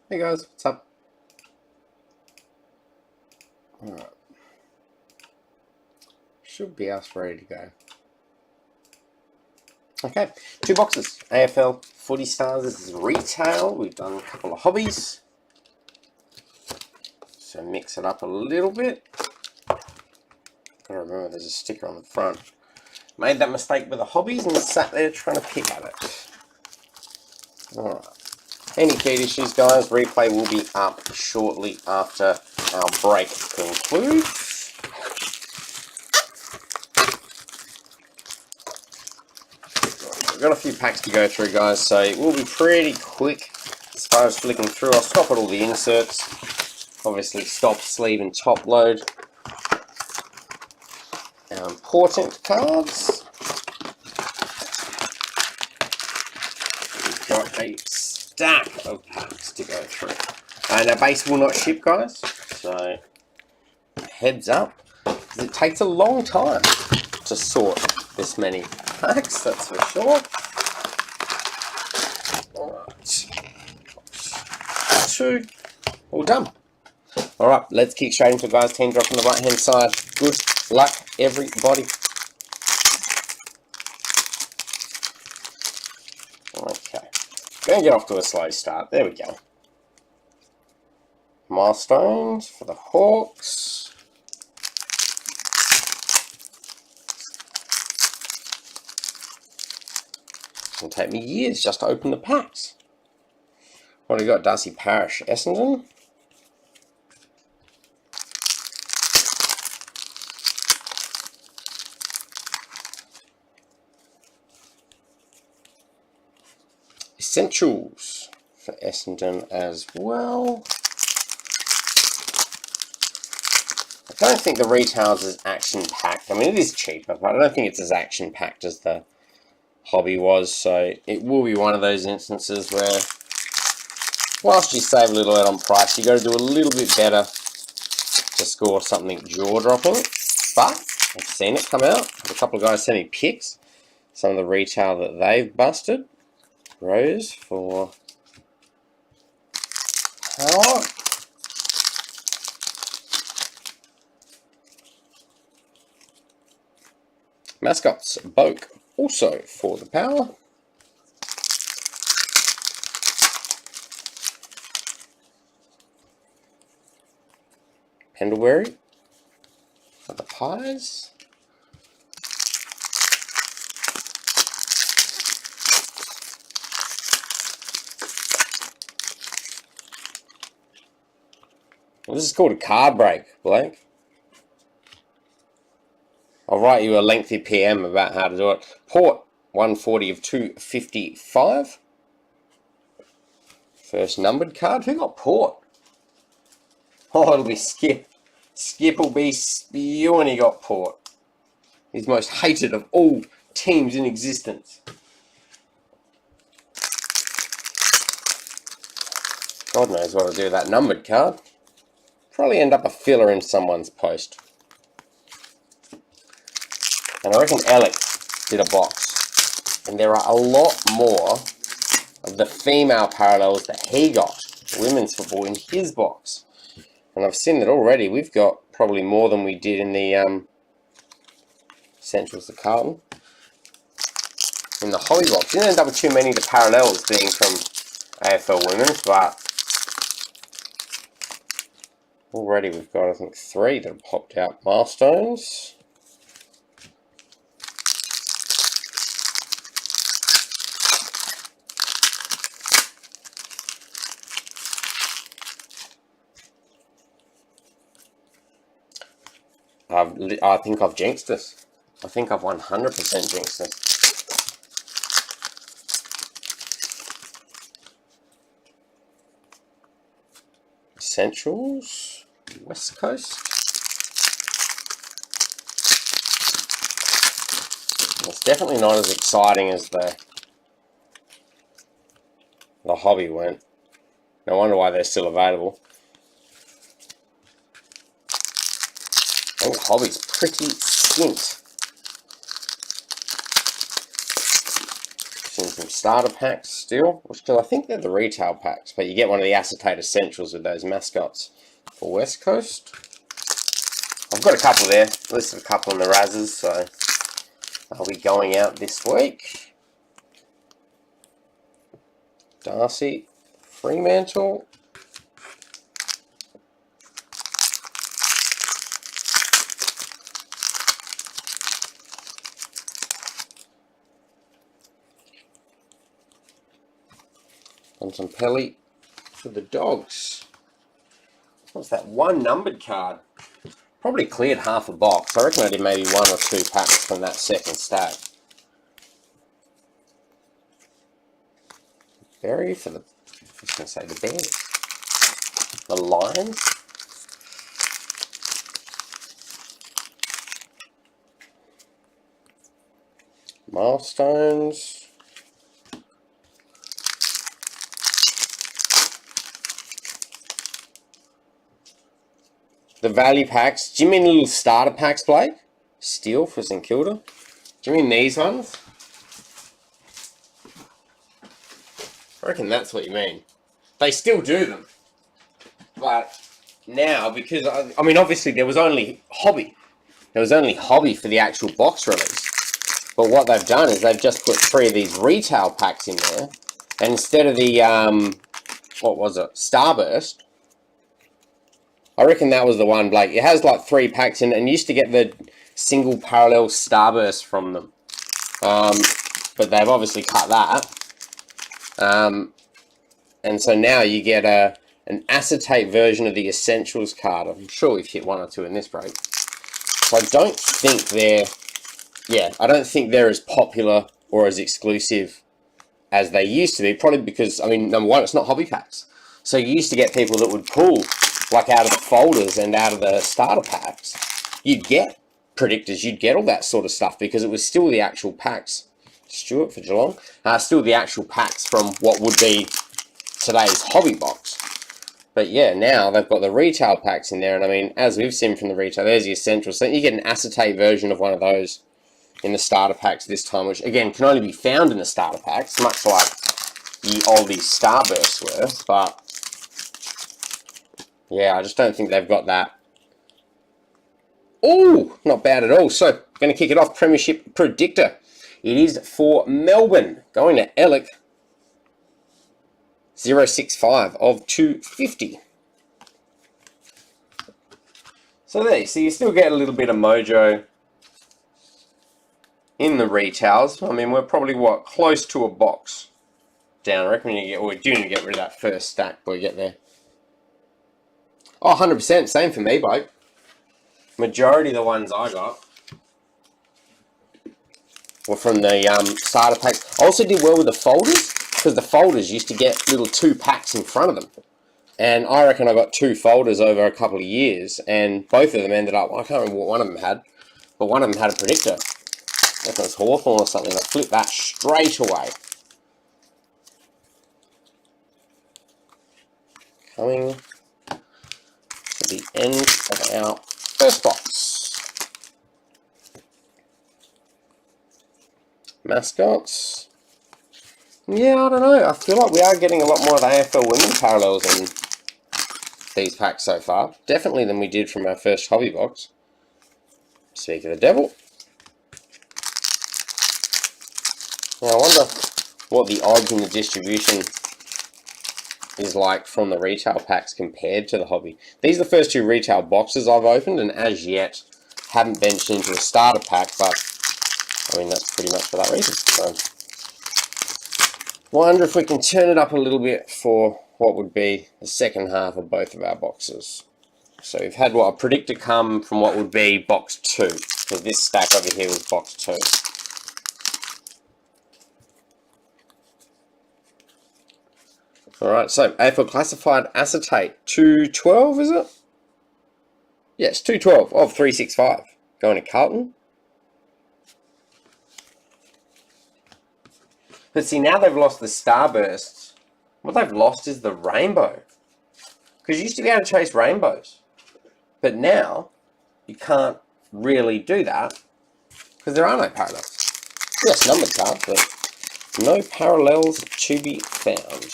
Hey guys, what's up? Alright. Should be us ready to go. Okay, 2 boxes. AFL Footy Stars. This is retail. We've done a couple of hobbies. So mix it up a little bit. Gotta remember there's a sticker on the front. Made that mistake with the hobbies and sat there trying to pick at it. Alright. Any feed issues, guys, replay will be up shortly after our break concludes. We've got a few packs to go through, guys, so it will be pretty quick as far as flicking through. I'll stop at all the inserts. Obviously, stop, sleeve, and top load. Our important cards. We've got a stack of packs to go through. And our base will not ship, guys, so heads up. It takes a long time to sort this many packs, that's for sure. Alright. 2. All done. Alright, let's kick straight into it, guys. Team drop on the right hand side. Good luck, everybody. Okay. Gonna get off to a slow start. There we go. Milestones for the Hawks. It'll take me years just to open the packs. What have we got? Darcy Parish, Essendon. Essentials for Essendon as well. I don't think the retails is action-packed. I mean, it is cheaper, but I don't think it's as action-packed as the hobby was. So it will be one of those instances where, whilst you save a little out on price, you got to do a little bit better to score something jaw-dropping. But I've seen it come out. A couple of guys sent me pics. Some of the retail that they've busted. Rose for power. Mascots, Boak, also for the power. Pendlebury for the Pies. Well, this is called a card break, Blake. I'll write you a lengthy PM about how to do it. Port, 140 of 255. First numbered card. Who got Port? Oh, it'll be Skip. Skip will be spewing he got Port. He's most hated of all teams in existence. God knows what to do with that numbered card. Probably end up a filler in someone's post. And I reckon Alec did a box. And there are a lot more of the female parallels that he got, women's football, in his box. And I've seen that already. We've got probably more than we did in the Essentials of Carlton. In the hobby box. You didn't end up with too many of the parallels being from AFL women's, but already we've got, I think, 3 that have popped out. Milestones. I think I've jinxed this. I think I've 100% jinxed this. Essentials, West Coast. It's definitely not as exciting as the hobby went. No wonder why they're still available. I think the hobby's pretty skint. packs and some starter packs still. I think they're the retail packs, but you get one of the acetate essentials with those mascots for West Coast. I've got a couple there, listed a couple in the Razzes, so I'll be going out this week. Darcy, Fremantle. And some Pelly for the Dogs. What's that? One numbered card. Probably cleared half a box. I reckon I did maybe 1 or 2 packs from that second stack. Berry for the, I was going to say the Bears. The Lions. Milestones. The value packs. Do you mean little starter packs, Blake? Steel for St Kilda. Do you mean these ones? I reckon that's what you mean. They still do them. But now, because, I mean, obviously there was only Hobby. There was only Hobby for the actual box release. But what they've done is they've just put 3 of these retail packs in there. And instead of the, what was it? Starburst. I reckon that was the one, Blake. It has like 3 packs in it, and you used to get the single parallel Starburst from them. But they've obviously cut that. And so now you get an acetate version of the Essentials card. I'm sure we've hit 1 or 2 in this break. So I don't think I don't think they're as popular or as exclusive as they used to be. Probably because, I mean, number one, it's not hobby packs. So you used to get people that would pull, like out of the folders and out of the starter packs, you'd get predictors, you'd get all that sort of stuff because it was still the actual packs. Stuart for Geelong. Still the actual packs from what would be today's hobby box. But yeah, now they've got the retail packs in there, and I mean, as we've seen from the retail, there's the Essentials. So you get an acetate version of one of those in the starter packs this time, which again can only be found in the starter packs, much like the oldie Starbursts were. But yeah, I just don't think they've got that. Oh, not bad at all. So, going to kick it off, Premiership Predictor. It is for Melbourne, going to Ellick, 065 of 250. So there, so you still get a little bit of mojo in the retails. I mean, we're probably, what, close to a box down. I reckon we do need to get rid of that first stack before we get there. Oh, 100%, same for me, bloke. Majority of the ones I got were from the starter pack. I also did well with the folders, because the folders used to get little 2 packs in front of them. And I reckon I got 2 folders over a couple of years, and both of them ended up, I can't remember what one of them had, but one of them had a predictor. I think it was Hawthorn or something. I flipped that straight away. Coming to the end of our first box. Mascots. Yeah, I don't know. I feel like we are getting a lot more of the AFL women parallels in these packs so far. Definitely than we did from our first hobby box. Speak of the devil. Now I wonder what the odds in the distribution is like from the retail packs compared to the hobby. These are the first 2 retail boxes I've opened, and as yet haven't ventured into a starter pack, but I mean that's pretty much for that reason. So wonder if we can turn it up a little bit for what would be the second half of both of our boxes. So we've had what, a predictor come from what would be box 2. So this stack over here was box 2. Alright, so AFL Classified Acetate, 212 is it? Yes, 212 of 365. Going to Carlton. But see, now they've lost the Starbursts. What they've lost is the rainbow. Because you used to be able to chase rainbows. But now, you can't really do that. Because there are no parallels. Yes, numbered cards, but No parallels to be found.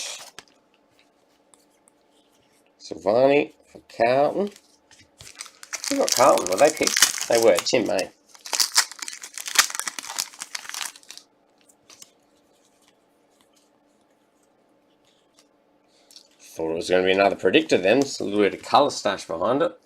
Silvani for Carlton. Who got Carlton? Were they picked? They were. Tim May. Thought it was going to be another predictor then. It's a little bit of colour stash behind it.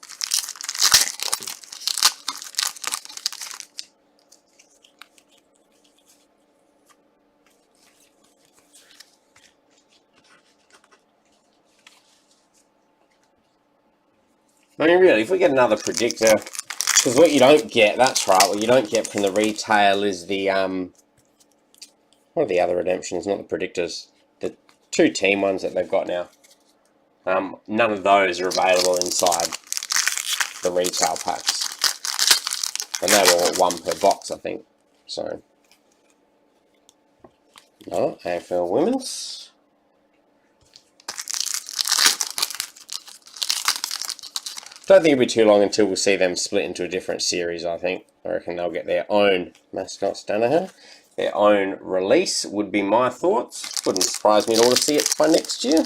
I mean, really, if we get another predictor, because what you don't get, that's right, what you don't get from the retail is the, what are the other redemptions, not the predictors, the 2 team ones that they've got now. None of those are available inside the retail packs. And they were all 1 per box, I think. So, no, AFL Women's. Don't think it'll be too long until we'll see them split into a different series, I think. I reckon they'll get their own mascots, Danaher. Their own release would be my thoughts. Wouldn't surprise me at all to see it by next year.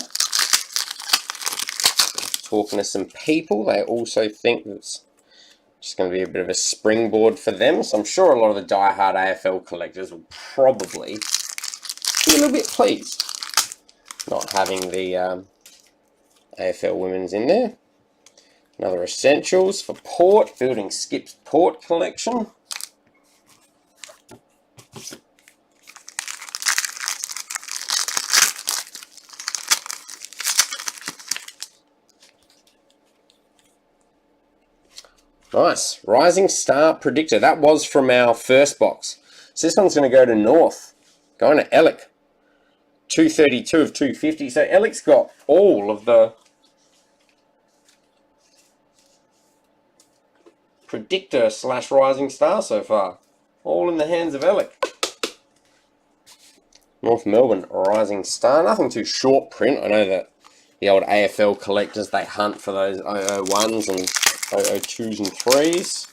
Talking to some people, they also think it's just going to be a bit of a springboard for them. So I'm sure a lot of the die-hard AFL collectors will probably be a little bit pleased not having the AFL Women's in there. Another Essentials for Port, building Skip's Port collection. Nice. Rising Star Predictor. That was from our first box. So this one's going to go to North. Going to Alec. 232 of 250. So Alec's got all of the Predictor / Rising Star so far. All in the hands of Alec. North Melbourne Rising Star. Nothing too short print. I know that the old AFL collectors, they hunt for those 001s and 002s and 3s.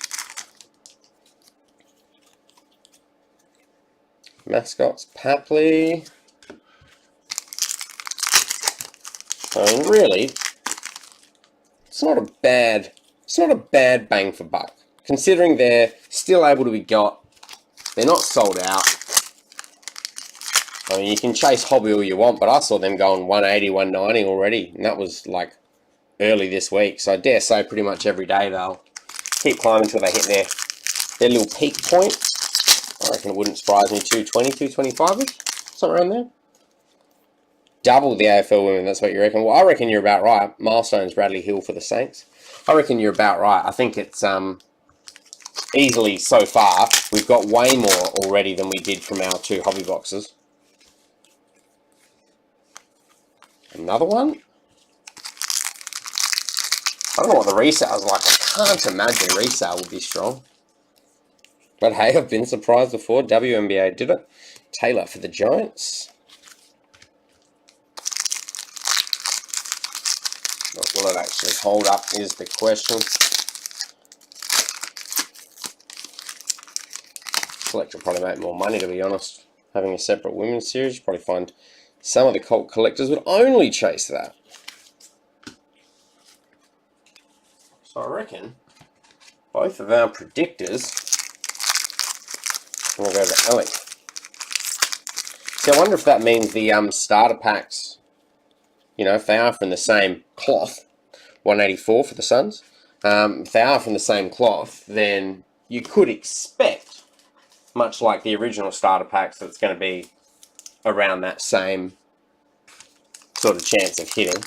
Mascots, Papley. I mean, really, it's not a bad bang for buck, considering they're still able to be got. They're not sold out. I mean, you can chase hobby all you want, but I saw them going 180, 190 already, and that was like early this week. So I dare say pretty much every day they'll keep climbing until they hit their little peak point. I reckon it wouldn't surprise me, 220, 225-ish, somewhere around there. Double the AFL Women, that's what you reckon? Well, I reckon you're about right. Milestones, Bradley Hill for the Saints. I reckon you're about right. I think it's easily so far, we've got way more already than we did from our 2 hobby boxes. Another one. I don't know what the resale's like. I can't imagine resale would be strong. But hey, I've been surprised before. WNBA did it. Taylor for the Giants. What will it actually hold up is the question. Collector will probably make more money, to be honest. Having a separate women's series, you probably find some of the cult collectors would only chase that. So I reckon both of our predictors will go to Alec. See, I wonder if that means the starter packs, you know, if they are from the same cloth, 184 for the Suns, if they are from the same cloth, then you could expect, much like the original starter packs, that it's going to be around that same sort of chance of hitting.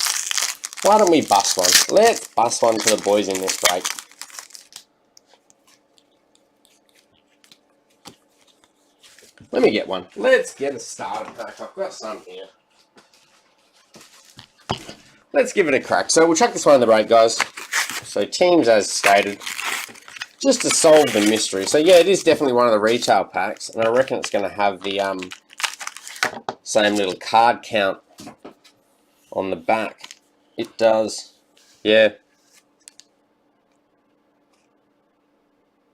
Why don't we bust one? Let's bust one for the boys in this break. Let me get one. Let's get a starter pack. I've got some here. Let's give it a crack. So we'll chuck this one in the break, guys. So teams as stated, just to solve the mystery. So yeah, it is definitely one of the retail packs, and I reckon it's going to have the same little card count on the back. It does. Yeah.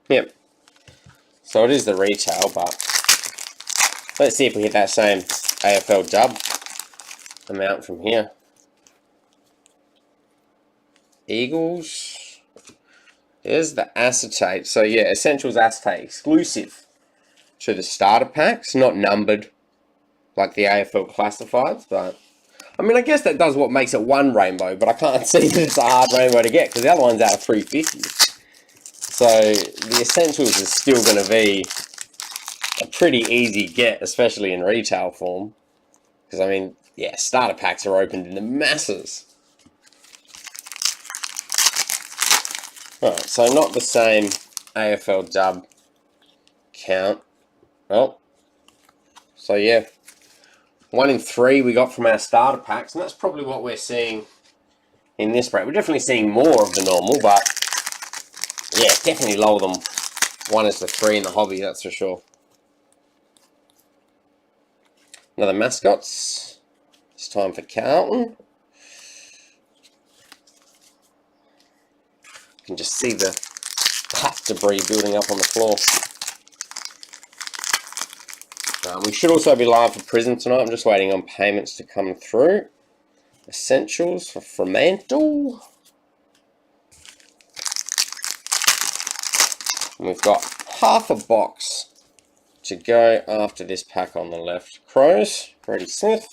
Yep. So it is the retail, but Let's see if we hit that same AFL dub amount from here. Eagles. There's the acetate. So yeah, Essentials acetate exclusive to the starter packs, not numbered like the AFL classifieds, but I mean, I guess that does what makes it one rainbow, but I can't see that it's a hard rainbow to get because the other one's out of 350. So the Essentials is still going to be a pretty easy get, especially in retail form. Because, I mean, yeah, starter packs are opened in the masses. Alright, so not the same AFL dub count. Well, so yeah. 1 in 3 we got from our starter packs, and that's probably what we're seeing in this break. We're definitely seeing more of the normal, but yeah, definitely lower than 1 is to 3 in the hobby, that's for sure. Another mascots. It's time for Carlton. You can just see the pack debris building up on the floor. We should also be live for Prism tonight. I'm just waiting on payments to come through. Essentials for Fremantle. And we've got half a box to go after this pack on the left. Crows, Brady Smith.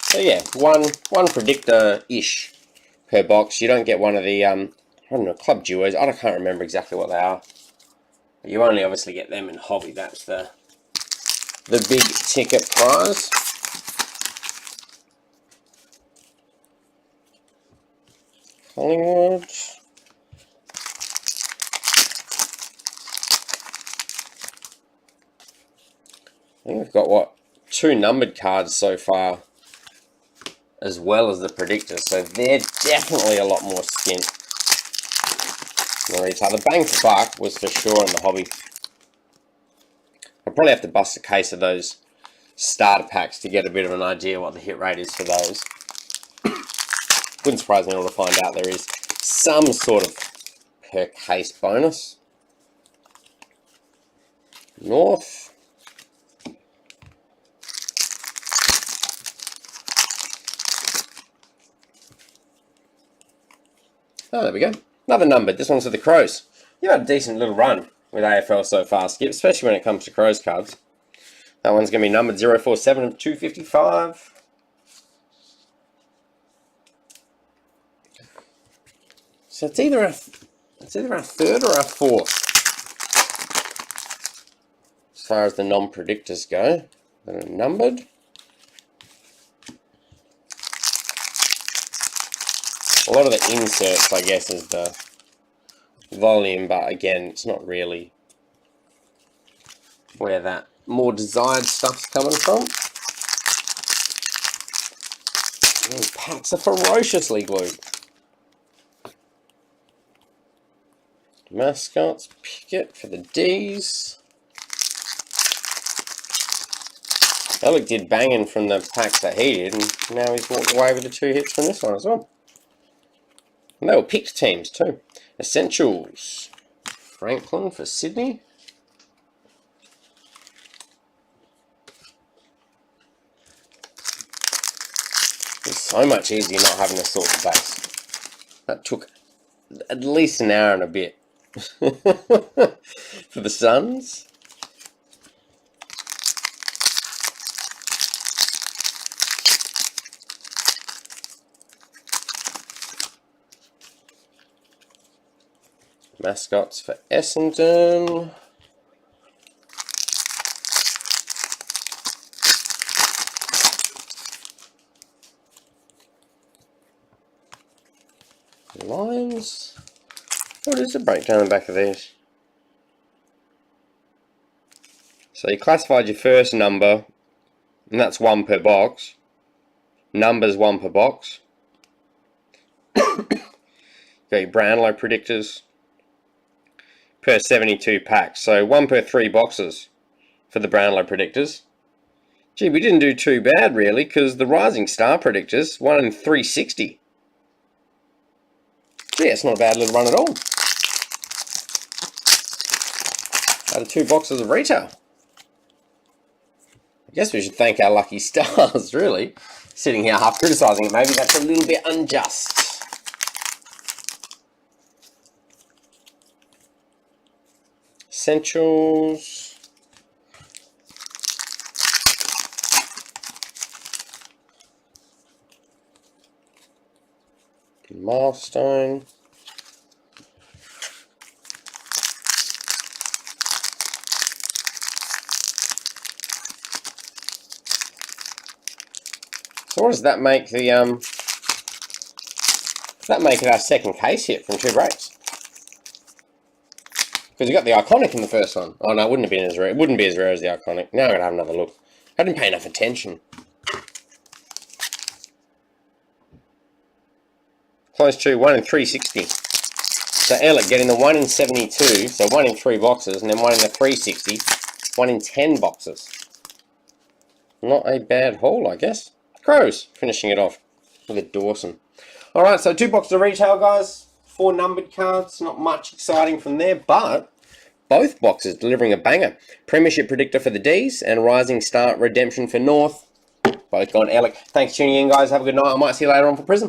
So yeah, one predictor-ish per box. You don't get one of the, I don't know, club duos. I can't remember exactly what they are. But you only obviously get them in hobby. That's the big ticket prize. Collingwood. I think we've got, what, 2 numbered cards so far, as well as the predictors. So they're definitely a lot more skint. The bang for buck was for sure in the hobby. I'll probably have to bust a case of those starter packs to get a bit of an idea what the hit rate is for those. Wouldn't surprise me at all to find out there is some sort of per case bonus. North. Oh, there we go. Another numbered. This one's for the Crows. You've had a decent little run with AFL so far, Skip, especially when it comes to Crows cards. That one's going to be numbered 047 of 255. So it's either our third or our fourth, as far as the non-predictors go, that are numbered. A lot of the inserts, I guess, is the volume, but again, it's not really where that more desired stuff's coming from. These packs are ferociously glued. Mascots, Pickett for the D's. Alec did banging from the packs that he did, and now he's walked away with the 2 hits from this one as well. And they were picked teams too. Essentials. Franklin for Sydney. It's so much easier not having to sort the base. That took at least an hour and a bit for the Suns. Mascots for Essendon. Lions. What is the breakdown on the back of these? So you classified your first number, and that's 1 per box. Numbers 1 per box. Got your Brownlow predictors per 72 packs. So 1 per 3 boxes for the Brownlow predictors. Gee, we didn't do too bad really, because the Rising Star predictors, 1 in 360. Yeah, it's not a bad little run at all. out of 2 boxes of retail. I guess we should thank our lucky stars, really. Sitting here half criticising it, maybe that's a little bit unjust. Essentials. Milestone. So what does that make the does that make it our second case hit from 2 breaks? Because you got the iconic in the first one. Oh no, it wouldn't have been as rare. It wouldn't be as rare as the iconic. Now I'm gonna have another look. I didn't pay enough attention. Close to 1 in 360. So Elliot getting the 1 in 72, so 1 in 3 boxes, and then 1 in the 360, 1 in 10 boxes. Not a bad haul, I guess. Crows finishing it off with Dawson. Alright, so 2 boxes of retail, guys. 4 numbered cards. Not much exciting from there, but both boxes delivering a banger. Premiership predictor for the Ds and Rising Star redemption for North. Both gone Alec. Thanks for tuning in, guys. Have a good night. I might see you later on for Prism.